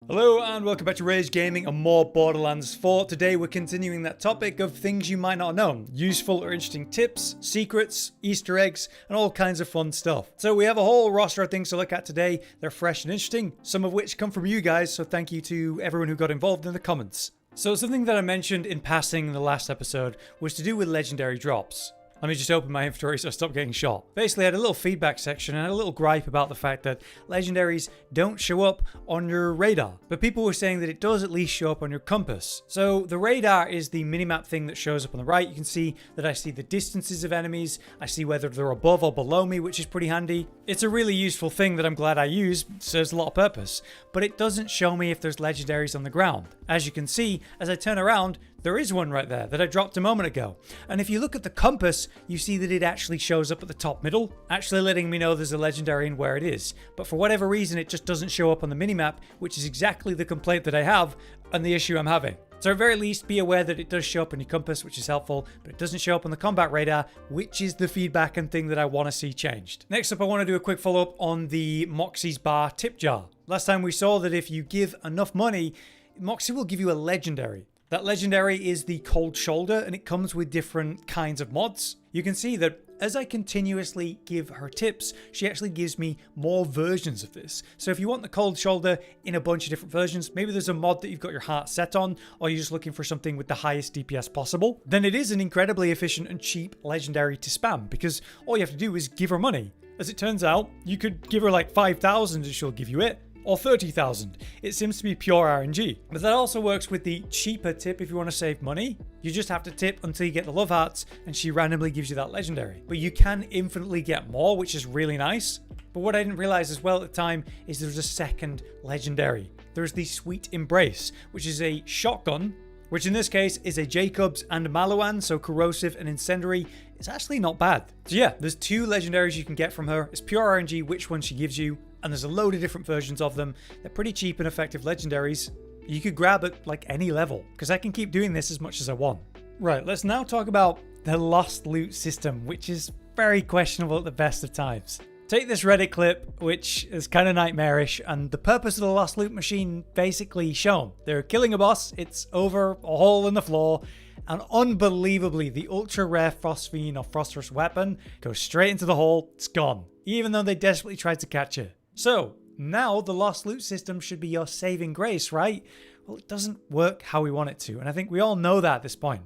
Hello and welcome back to Rage Gaming and more Borderlands 4. Today we're continuing that topic of things you might not know. Useful or interesting tips, secrets, Easter eggs, and all kinds of fun stuff. So we have a whole roster of things to look at today. They're fresh and interesting, some of which come from you guys, so thank you to everyone who got involved in the comments. So something that I mentioned in passing in the last episode was to do with legendary drops. Let me just open my inventory so I stop getting shot. Basically, I had a little feedback section and a little gripe about the fact that legendaries don't show up on your radar. But people were saying that it does at least show up on your compass. So the radar is the minimap thing that shows up on the right. You can see that I see the distances of enemies. I see whether they're above or below me, which is pretty handy. It's a really useful thing that I'm glad I use. It serves a lot of purpose. But it doesn't show me if there's legendaries on the ground. As you can see, as I turn around, there is one right there that I dropped a moment ago. And if you look at the compass, you see that it actually shows up at the top middle, actually letting me know there's a legendary and where it is. But for whatever reason, it just doesn't show up on the minimap, which is exactly the complaint that I have and the issue I'm having. So at very least, be aware that it does show up on your compass, which is helpful, but it doesn't show up on the combat radar, which is the feedback and thing that I want to see changed. Next up, I want to do a quick follow-up on the Moxxi's bar tip jar. Last time we saw that if you give enough money, Moxxi will give you a legendary. That legendary is the Cold Shoulder, and it comes with different kinds of mods. You can see that as I continuously give her tips, she actually gives me more versions of this. So if you want the Cold Shoulder in a bunch of different versions, maybe there's a mod that you've got your heart set on, or you're just looking for something with the highest DPS possible, then it is an incredibly efficient and cheap legendary to spam, because all you have to do is give her money. As it turns out, you could give her like 5,000 and she'll give you it. Or 30,000. It seems to be pure RNG. But that also works with the cheaper tip if you want to save money. You just have to tip until you get the love hearts and she randomly gives you that legendary. But you can infinitely get more, which is really nice. But what I didn't realize as well at the time is there's a second legendary. There's the Sweet Embrace, which is a shotgun, which in this case is a Jakobs and a Maliwan, so corrosive and incendiary. It's actually not bad. So yeah, there's two legendaries you can get from her. It's pure RNG which one she gives you. And there's a load of different versions of them. They're pretty cheap and effective legendaries. You could grab at like any level, because I can keep doing this as much as I want. Right, let's now talk about the lost loot system, which is very questionable at the best of times. Take this Reddit clip, which is kind of nightmarish, and the purpose of the lost loot machine basically shown. They're killing a boss, it's over a hole in the floor, and unbelievably, the ultra rare phosphine or phosphorus weapon goes straight into the hole, it's gone. Even though they desperately tried to catch it. So, now the lost loot system should be your saving grace, right? Well, it doesn't work how we want it to, and I think we all know that at this point.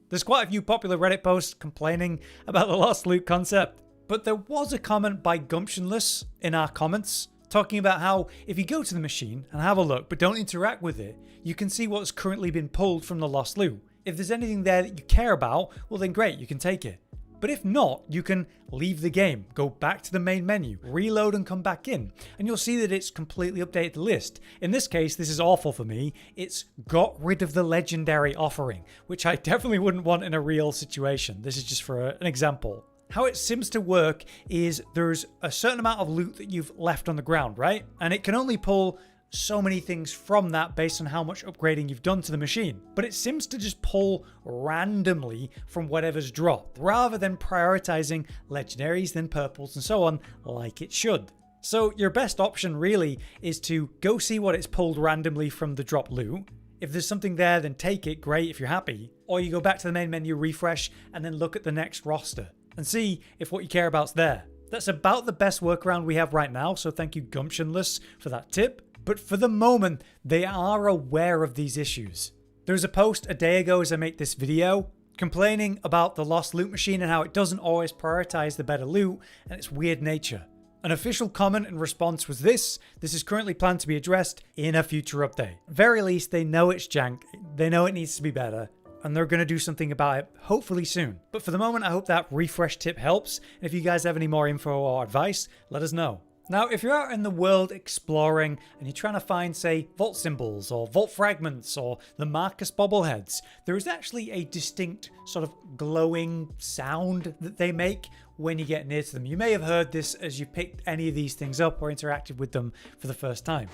There's quite a few popular Reddit posts complaining about the lost loot concept, but there was a comment by Gumptionless in our comments talking about how if you go to the machine and have a look but don't interact with it, you can see what's currently been pulled from the lost loot. If there's anything there that you care about, well then great, you can take it. But if not, you can leave the game, go back to the main menu, reload and come back in, and you'll see that it's completely updated the list. In this case, this is awful for me. It's got rid of the legendary offering, which I definitely wouldn't want in a real situation. This is just for an example. How it seems to work is there's a certain amount of loot that you've left on the ground, right? And it can only pull so many things from that based on how much upgrading you've done to the machine. But it seems to just pull randomly from whatever's dropped, rather than prioritizing legendaries, then purples and so on, like it should. So your best option really is to go see what it's pulled randomly from the drop loot. If there's something there, then take it, great if you're happy. Or you go back to the main menu, refresh, and then look at the next roster and see if what you care about's there. That's about the best workaround we have right now, so thank you Gumptionless for that tip. But for the moment, they are aware of these issues. There was a post a day ago as I make this video complaining about the lost loot machine and how it doesn't always prioritize the better loot and its weird nature. An official comment and response was this is currently planned to be addressed in a future update. At very least, they know it's jank, they know it needs to be better, and they're going to do something about it, hopefully soon. But for the moment, I hope that refresh tip helps. And if you guys have any more info or advice, let us know. Now, if you're out in the world exploring and you're trying to find, say, vault symbols or vault fragments or the Marcus bobbleheads, there is actually a distinct sort of glowing sound that they make when you get near to them. You may have heard this as you picked any of these things up or interacted with them for the first time.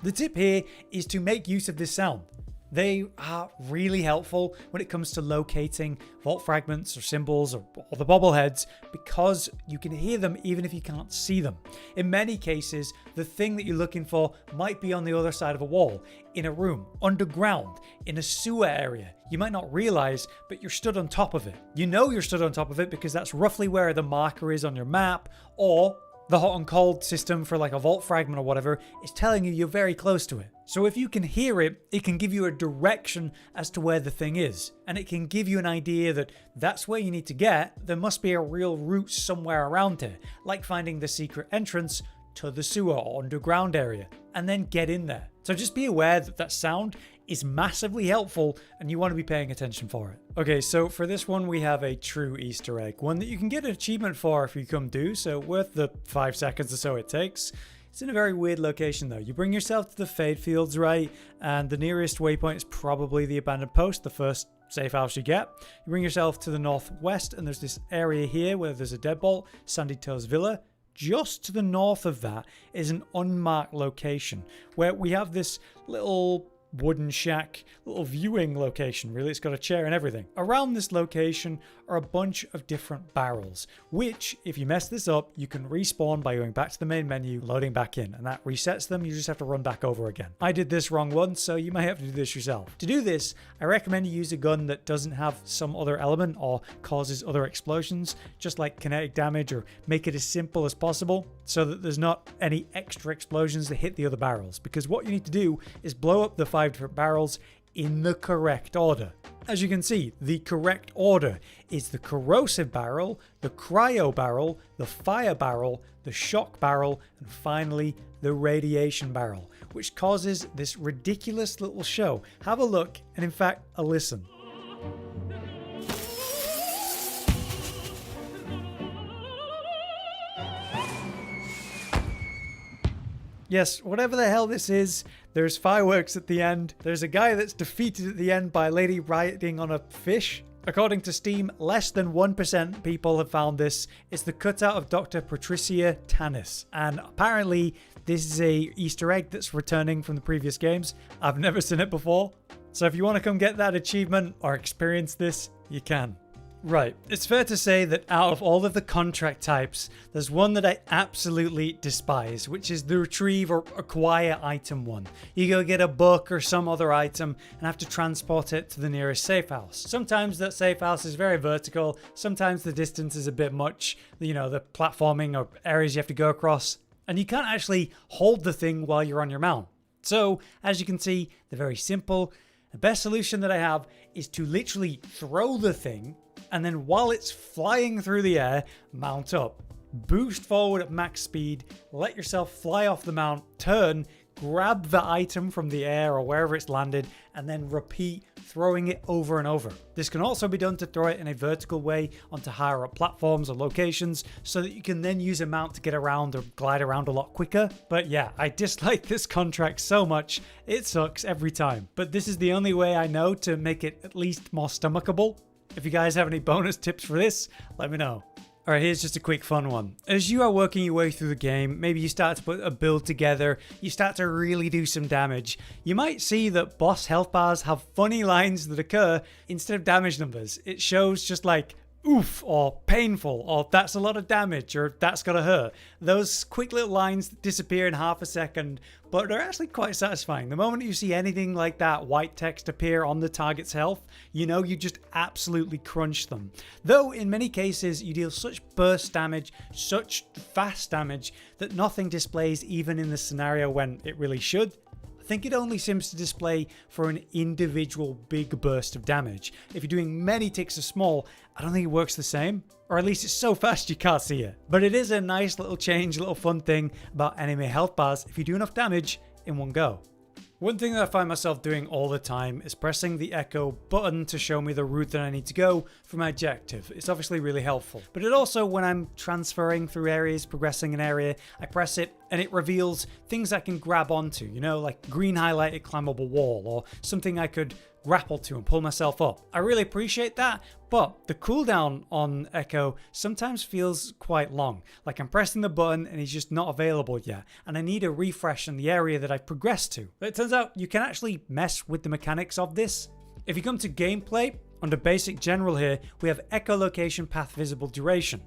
The tip here is to make use of this sound. They are really helpful when it comes to locating vault fragments or symbols or the bobbleheads, because you can hear them even if you can't see them. In many cases, the thing that you're looking for might be on the other side of a wall, in a room, underground, in a sewer area. You might not realize, but you're stood on top of it. You know you're stood on top of it because that's roughly where the marker is on your map, or the hot and cold system for like a vault fragment or whatever is telling you you're very close to it. So if you can hear it, it can give you a direction as to where the thing is. And it can give you an idea that that's where you need to get. There must be a real route somewhere around here, like finding the secret entrance to the sewer or underground area, and then get in there. So just be aware that that sound is massively helpful and you want to be paying attention for it. Okay, so for this one we have a true Easter egg, one that you can get an achievement for if you come due, so worth the 5 seconds or so it takes. It's in a very weird location though. You bring yourself to the Fade Fields, right? And the nearest waypoint is probably the abandoned post, the first safe house you get. You bring yourself to the northwest and there's this area here where there's a deadbolt, Sandy Toes Villa. Just to the north of that is an unmarked location where we have this little wooden shack, little viewing location, really. It's got a chair and everything. Around this location are a bunch of different barrels, which if you mess this up, you can respawn by going back to the main menu, loading back in, and that resets them. You just have to run back over again. I did this wrong once, so you might have to do this yourself. To do this, I recommend you use a gun that doesn't have some other element or causes other explosions, just like kinetic damage, or make it as simple as possible so that there's not any extra explosions that hit the other barrels, because what you need to do is blow up the 5 different barrels in the correct order. As you can see, the correct order is the corrosive barrel, the cryo barrel, the fire barrel, the shock barrel, and finally the radiation barrel, which causes this ridiculous little show. Have a look, and in fact, a listen. Yes, whatever the hell this is, there's fireworks at the end. There's a guy that's defeated at the end by a lady riding on a fish. According to Steam, less than 1% people have found this. It's the cutout of Dr. Patricia Tannis. And apparently this is a Easter egg that's returning from the previous games. I've never seen it before. So if you want to come get that achievement or experience this, you can. Right, it's fair to say that out of all of the contract types, there's one that I absolutely despise, which is the retrieve or acquire item one. You go get a book or some other item and have to transport it to the nearest safe house. Sometimes that safe house is very vertical, sometimes the distance is a bit much, you know, the platforming or areas you have to go across, and you can't actually hold the thing while you're on your mount. So, as you can see, they're very simple. The best solution that I have is to literally throw the thing, and then while it's flying through the air, mount up. Boost forward at max speed, let yourself fly off the mount, turn, grab the item from the air or wherever it's landed, and then repeat throwing it over and over. This can also be done to throw it in a vertical way onto higher up platforms or locations so that you can then use a mount to get around or glide around a lot quicker. But yeah, I dislike this contract so much, it sucks every time. But this is the only way I know to make it at least more stomachable. If you guys have any bonus tips for this, let me know. Alright, here's just a quick fun one. As you are working your way through the game, maybe you start to put a build together, you start to really do some damage, you might see that boss health bars have funny lines that occur instead of damage numbers. It shows just like, oof, or painful, or that's a lot of damage, or that's gotta hurt. Those quick little lines disappear in half a second, but they're actually quite satisfying. The moment you see anything like that white text appear on the target's health, you know you just absolutely crunch them. Though in many cases you deal such burst damage, such fast damage, that nothing displays even in the scenario when it really should. I think it only seems to display for an individual big burst of damage. If you're doing many ticks of small, I don't think it works the same. Or at least it's so fast you can't see it. But it is a nice little change, a little fun thing about enemy health bars if you do enough damage in one go. One thing that I find myself doing all the time is pressing the echo button to show me the route that I need to go for my objective. It's obviously really helpful. But it also, when I'm transferring through areas, progressing an area, I press it and it reveals things I can grab onto, you know, like green highlighted climbable wall or something I could grapple to and pull myself up. I really appreciate that, but the cooldown on Echo sometimes feels quite long. Like I'm pressing the button and he's just not available yet, and I need a refresh in the area that I've progressed to. But it turns out you can actually mess with the mechanics of this. If you come to gameplay, under basic general here, we have echolocation path visible duration.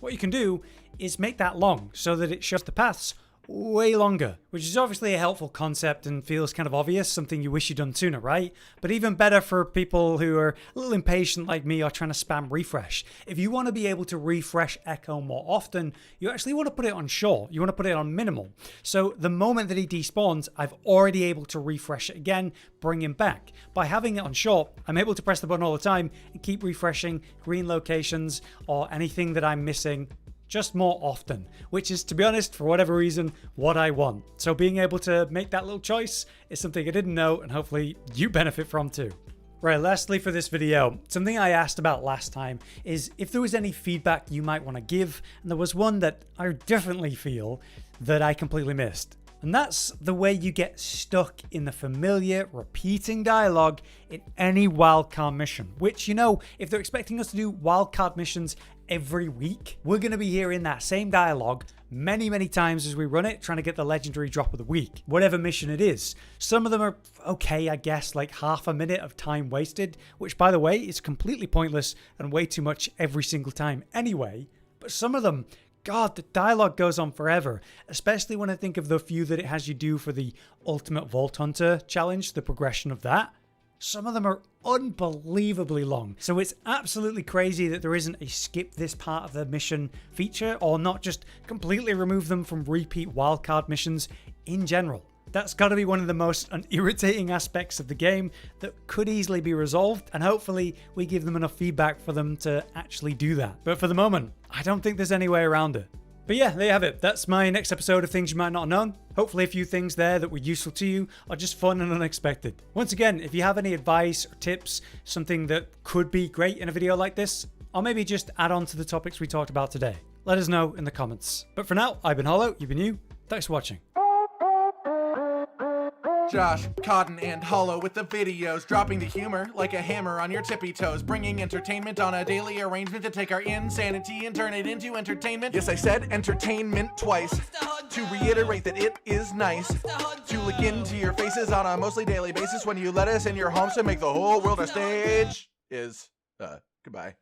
What you can do is make that long so that it shows the paths way longer, which is obviously a helpful concept and feels kind of obvious, something you wish you'd done sooner, right? But even better for people who are a little impatient like me or trying to spam refresh. If you want to be able to refresh Echo more often, you actually want to put it on short. You want to put it on minimal. So the moment that he despawns, I've already able to refresh it again, bring him back. By having it on short, I'm able to press the button all the time and keep refreshing green locations or anything that I'm missing just more often, which is, to be honest, for whatever reason, what I want. So being able to make that little choice is something I didn't know, and hopefully you benefit from too. Right, lastly for this video, something I asked about last time is if there was any feedback you might want to give, and there was one that I definitely feel that I completely missed. And that's the way you get stuck in the familiar, repeating dialogue in any wildcard mission, which, you know, if they're expecting us to do wildcard missions every week, we're going to be hearing that same dialogue many times as we run it, trying to get the legendary drop of the week, whatever mission it is. Some of them are okay, I guess, like half a minute of time wasted, which, by the way, is completely pointless and way too much every single time anyway. But some of them, God, the dialogue goes on forever, especially when I think of the few that it has you do for the Ultimate Vault Hunter challenge, the progression of that. Some of them are unbelievably long. So it's absolutely crazy that there isn't a skip this part of the mission feature, or not just completely remove them from repeat wildcard missions in general. That's got to be one of the most irritating aspects of the game that could easily be resolved, and hopefully we give them enough feedback for them to actually do that. But for the moment, I don't think there's any way around it. But yeah, there you have it. That's my next episode of Things You Might Not Have Known. Hopefully a few things there that were useful to you or just fun and unexpected. Once again, if you have any advice or tips, something that could be great in a video like this, or maybe just add on to the topics we talked about today, let us know in the comments. But for now, I've been Hollow, you've been you. Thanks for watching. Josh, Cotton, and Hollow with the videos, dropping the humor like a hammer on your tippy toes, bringing entertainment on a daily arrangement to take our insanity and turn it into entertainment. Yes, I said entertainment twice, to reiterate that it is nice to look into your faces on a mostly daily basis when you let us in your homes to make the whole world a stage. Goodbye.